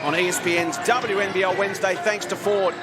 on ESPN's WNBL Wednesday, thanks to Ford.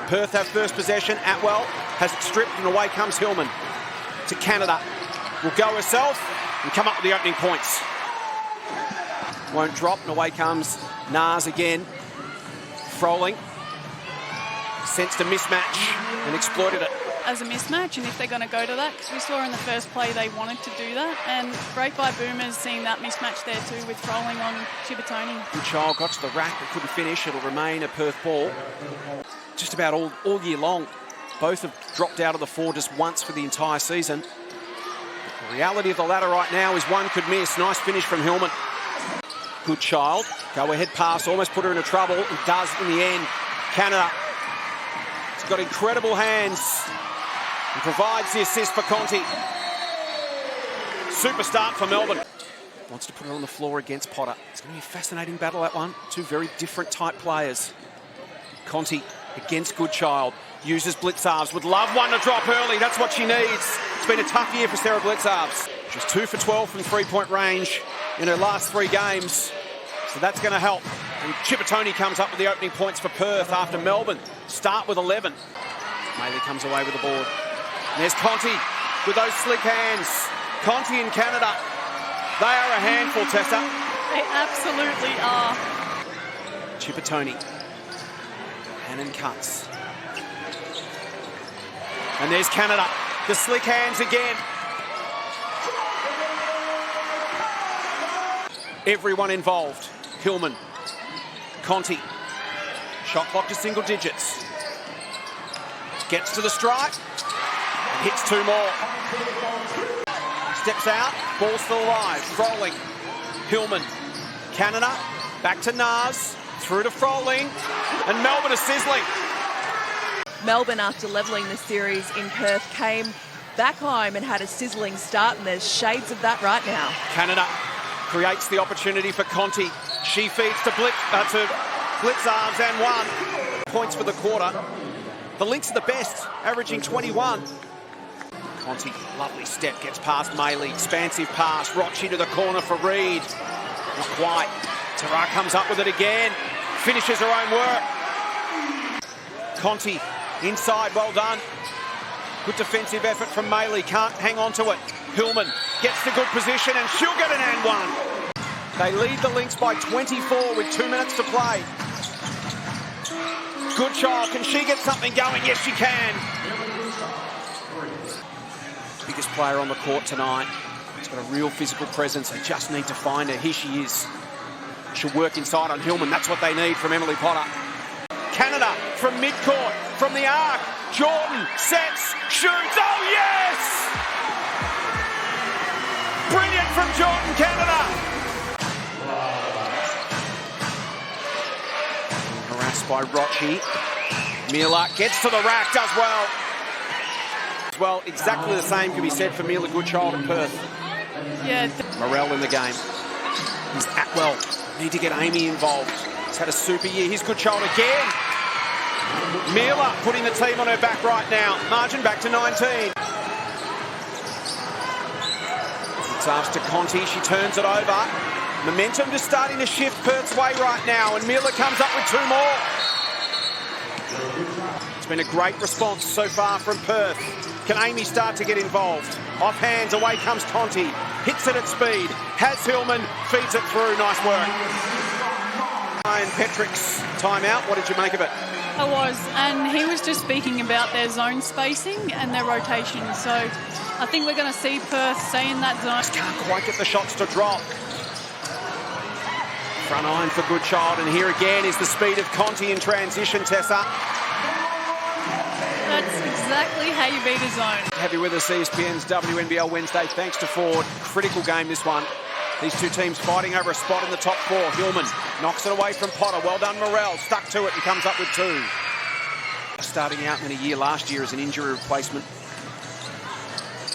Perth have first possession. Atwell has it stripped, and away comes Hillman to Canada. Will go herself and come up with the opening points. Won't drop, and away comes Nars again. Froling sensed a mismatch and exploited it. As a mismatch, and if they're going to go to that, because we saw in the first play they wanted to do that, and great by Boomers seeing that mismatch there too with Froling on Chibatoni. Goodchild got to the rack but couldn't finish. It'll remain a Perth ball. Just about all year long, both have dropped out of the four just once for the entire season. But the reality of the ladder right now is one could miss. Nice finish from Hillman. Goodchild, go ahead pass, almost put her into trouble, and does in the end. Canada, he's got incredible hands and provides the assist for Conti. Super start for Melbourne. Wants to put her on the floor against Potter. It's going to be a fascinating battle, that one. Two very different type players. Conti against Goodchild. Uses Blitzarves. Would love one to drop early. That's what she needs. It's been a tough year for Sarah Blitzarves. She's 2 for 12 from three-point range in her last 3 games. So that's going to help. And Chibatoni comes up with the opening points for Perth after Melbourne start with 11. Maley comes away with the board. And there's Conti with those slick hands. Conti in Canada. They are a handful, Tessa. They absolutely are. Chibatoni. Hannon cuts. And there's Canada. The slick hands again. Everyone involved. Hillman. Conti. Shot clock to single digits. Gets to the strike. Hits 2 more. Steps out. Ball still alive. Froling. Hillman. Canada. Back to Nars. Through to Froling. And Melbourne is sizzling. Melbourne, after levelling the series in Perth, came back home and had a sizzling start, and there's shades of that right now. Canada creates the opportunity for Conti. She feeds to Blitzarves and 1. Points for the quarter. The Lynx are the best, averaging 21. Conti, lovely step, gets past Maley. Expansive pass. Rochi to the corner for Reed. Not quite. Tara comes up with it again. Finishes her own work. Conti, inside, well done. Good defensive effort from Maley. Can't hang on to it. Hillman gets the good position and she'll get an and 1. They lead the Lynx by 24 with 2 minutes to play. Goodchild, can she get something going? Yes, she can. Biggest player on the court tonight. She's got a real physical presence. They just need to find her. Here she is. She'll work inside on Hillman. That's what they need from Emily Potter. Canada from midcourt, from the arc. Jordan sets, shoots. Oh, yes! Brilliant from Jordan, Canada. Harassed by Rochi. Mila gets to the rack, does well. Well, exactly the same can be said for Mila Goodchild at Perth. Yeah. Morell in the game. Here's Atwell. Need to get Amy involved. He's had a super year. Here's Goodchild again. Mila putting the team on her back right now. Margin back to 19. It's asked to Conti. She turns it over. Momentum just starting to shift Perth's way right now, and Mila comes up with 2 more. It's been a great response so far from Perth. Can Amy start to get involved? Off hands, away comes Conti. Hits it at speed. Has Hillman, feeds it through. Nice work. Ryan Petrick's timeout. What did you make of it? I was, and he was just speaking about their zone spacing and their rotation. So I think we're going to see Perth stay in that zone. Just can't quite get the shots to drop. Front iron for Goodchild, and here again is the speed of Conti in transition, Tessa. That's exactly how you beat a zone. Have you with us, ESPN's WNBL Wednesday. Thanks to Ford. Critical game, this one. These two teams fighting over a spot in the top 4. Hillman knocks it away from Potter. Well done, Morell. Stuck to it and comes up with 2. Starting out in a year last year as an injury replacement.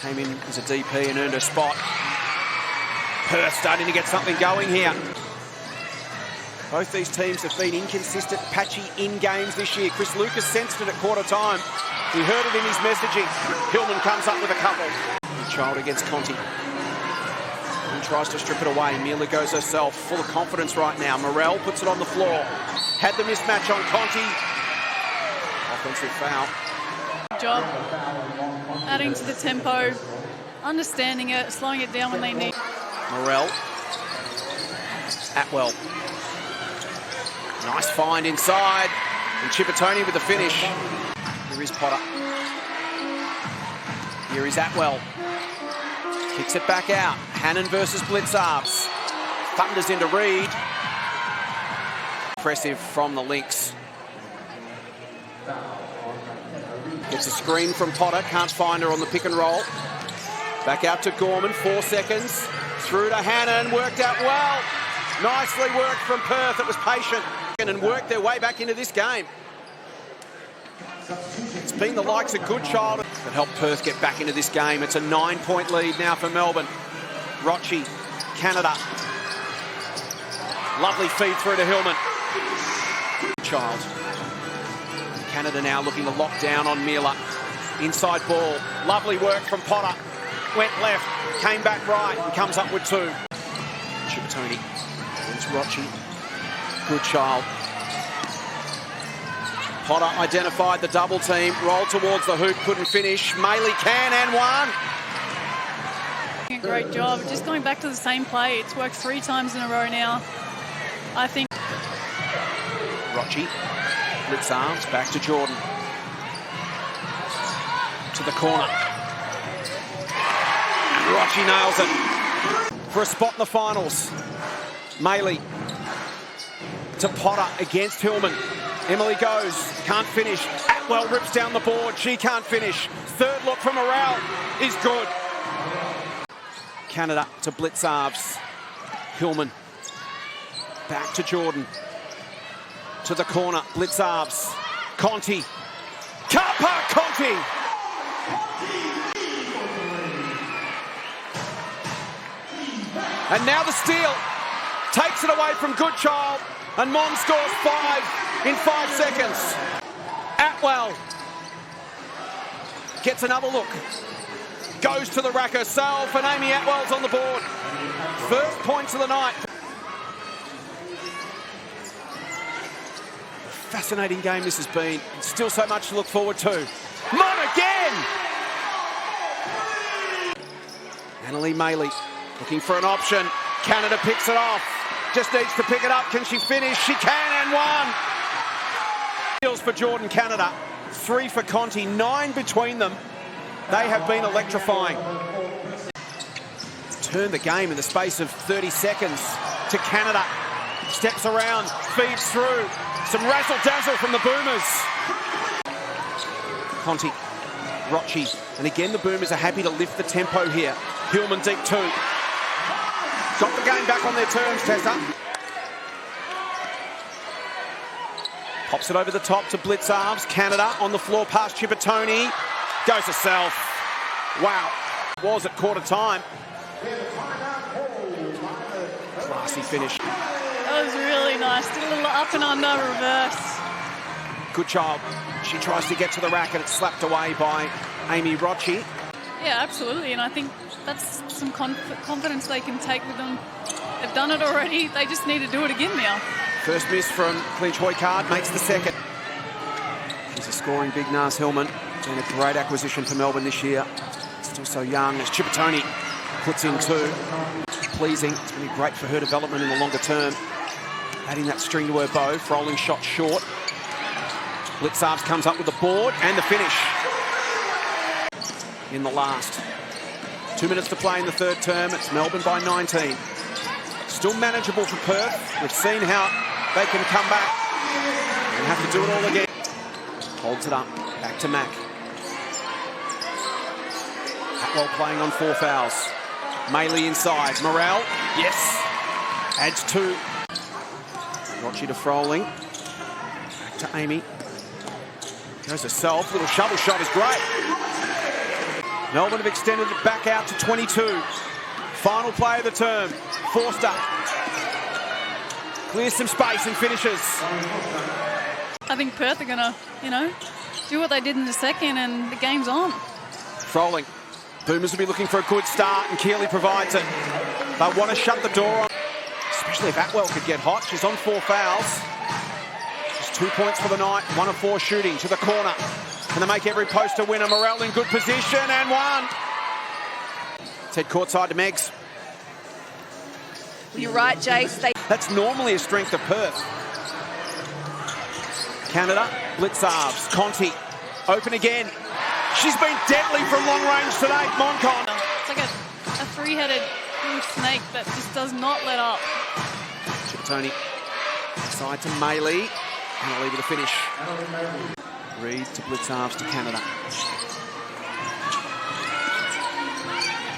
Came in as a DP and earned a spot. Perth starting to get something going here. Both these teams have been inconsistent, patchy in games this year. Chris Lucas sensed it at quarter time. He heard it in his messaging. Hillman comes up with a couple. Child against Conti. He tries to strip it away. Mila goes herself, full of confidence right now. Morel puts it on the floor. Had the mismatch on Conti. Offensive foul. Good job adding to the tempo, understanding it, slowing it down when they need. Morel. Atwell. Nice find inside. And Chippertoni with the finish. Here is Potter. Here is Atwell. Kicks it back out. Hannon versus Blitzarves. Thunders into Reed. Impressive from the Lynx. Gets a screen from Potter. Can't find her on the pick and roll. Back out to Gorman. 4 seconds. Through to Hannon. Worked out well. Nicely worked from Perth. It was patient. And worked their way back into this game. It's been the likes of Goodchild that helped Perth get back into this game. It's a 9-point lead now for Melbourne. Rochi, Canada. Lovely feed through to Hillman. Child. Canada now looking to lock down on Mila. Inside ball. Lovely work from Potter. Went left, came back right, and comes up with 2. Chippertoni. It's Rochi. Goodchild. Potter identified the double team, rolled towards the hoop, couldn't finish. Maley can and one. A great job. Just going back to the same play. It's worked 3 times in a row now. I think. Rochi, Blitzarves, back to Jordan. To the corner. Rochi nails it for a spot in the finals. Maley to Potter against Hillman. Emily goes, can't finish. Atwell rips down the board, she can't finish. Third look from Morel is good. Canada to Blitzarves. Hillman back to Jordan. To the corner, Blitzarves. Conti. Car park Conti! And now the steal. Takes it away from Goodchild. And Mon scores 5 in 5 seconds. Atwell gets another look. Goes to the rack herself, and Amy Atwell's on the board. First points of the night. Fascinating game this has been. Still so much to look forward to. Mon again! Annalie Maley looking for an option. Canada picks it off. Just needs to pick it up. Can she finish? She can, and 1. Steals for Jordan Canada. 3 for Conti. 9 between them. They have been electrifying. Turn the game in the space of 30 seconds to Canada. Steps around, feeds through. Some razzle-dazzle from the Boomers. Conti, Rochi, and again the Boomers are happy to lift the tempo here. Hillman deep 2. Got the game back on their terms, Tessa. Pops it over the top to Blitzarves. Canada on the floor past Chippertoni. Goes herself. Wow. Was at quarter time. Classy finish. That was really nice. Did a little up and under reverse. Goodchild. She tries to get to the rack and it's slapped away by Amy Rochi. Yeah, absolutely. And I think that's some confidence they can take with them. They've done it already. They just need to do it again now. First miss from Clinch Hoycard, makes the second. She's a scoring big Nas Hillman. Been a great acquisition for Melbourne this year. Still so young as Chippertoni puts in 2. Pleasing. It's going to be great for her development in the longer term. Adding that string to her bow. Rolling shot short. Blitzarves comes up with the board and the finish. In the last. 2 minutes to play in the third term. It's Melbourne by 19. Still manageable for Perth. We've seen how they can come back and have to do it all again. Holds it up. Back to Mack. Atwell playing on 4 fouls. Maley inside. Morel. Yes. Adds 2. Rochi to Froling. Back to Amy. Goes herself. Little shovel shot is great. Melbourne have extended it back out to 22. Final play of the term. Forster. Clears some space and finishes. I think Perth are going to, do what they did in the second and the game's on. Froling. Boomers will be looking for a good start and Keeley provides it. They want to shut the door on, especially if Atwell could get hot. She's on 4 fouls. Just 2 points for the night, 1 of 4 shooting to the corner. Can they make every post a winner? Morel in good position and one. It's head courtside to Megs. You're right, Jace. That's normally a strength of Perth. Canada, Blitzarves, Conti, open again. She's been deadly from long range tonight, Moncon. It's like a three-headed snake that just does not let up. Tony, side to Maylee, and I'll leave it a finish. Reed to Blitzarves to Canada.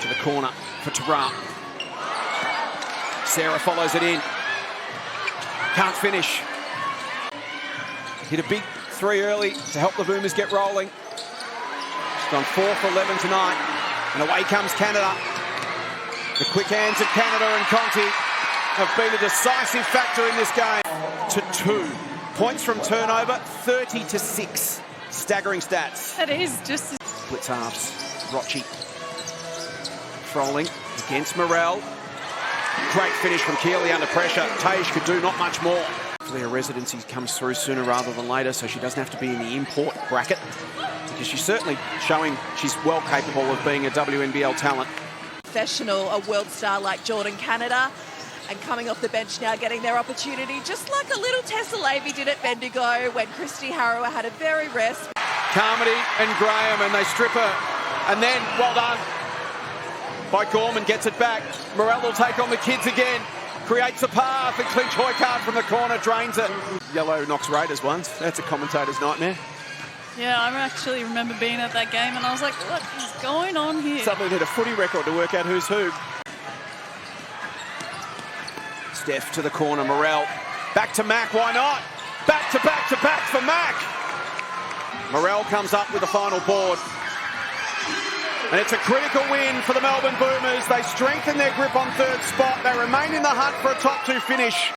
To the corner for Tara. Sarah follows it in. Can't finish. Hit a big 3 early to help the Boomers get rolling. She's gone 4 for 11 tonight. And away comes Canada. The quick hands of Canada and Conti have been a decisive factor in this game. To 2. Points from turnover, 30-6. Staggering stats. That is just... Blitzarves, Rochi. Froling against Morel. Great finish from Keeley under pressure. Tage could do not much more. Hopefully her residency comes through sooner rather than later, so she doesn't have to be in the import bracket, because she's certainly showing she's well capable of being a WNBL talent. Professional, a world star like Jordan Canada, and coming off the bench now getting their opportunity, just like a little Tessa Lavey did at Bendigo when Christy Harrower had a very rest. Carmody and Graham, and they strip her, and then, well done by Gorman, gets it back. Morel will take on the kids again. Creates a path, and Clinch Hoycart from the corner drains it. Yellow knocks Raiders once. That's a commentator's nightmare. Yeah, I actually remember being at that game and I was like, what is going on here? Suddenly did a footy record to work out who's who. Steph to the corner, Morel. Back to Mac, why not? Back to back to back for Mac. Morel comes up with the final board. And it's a critical win for the Melbourne Boomers. They strengthen their grip on 3rd spot. They remain in the hunt for a top 2 finish.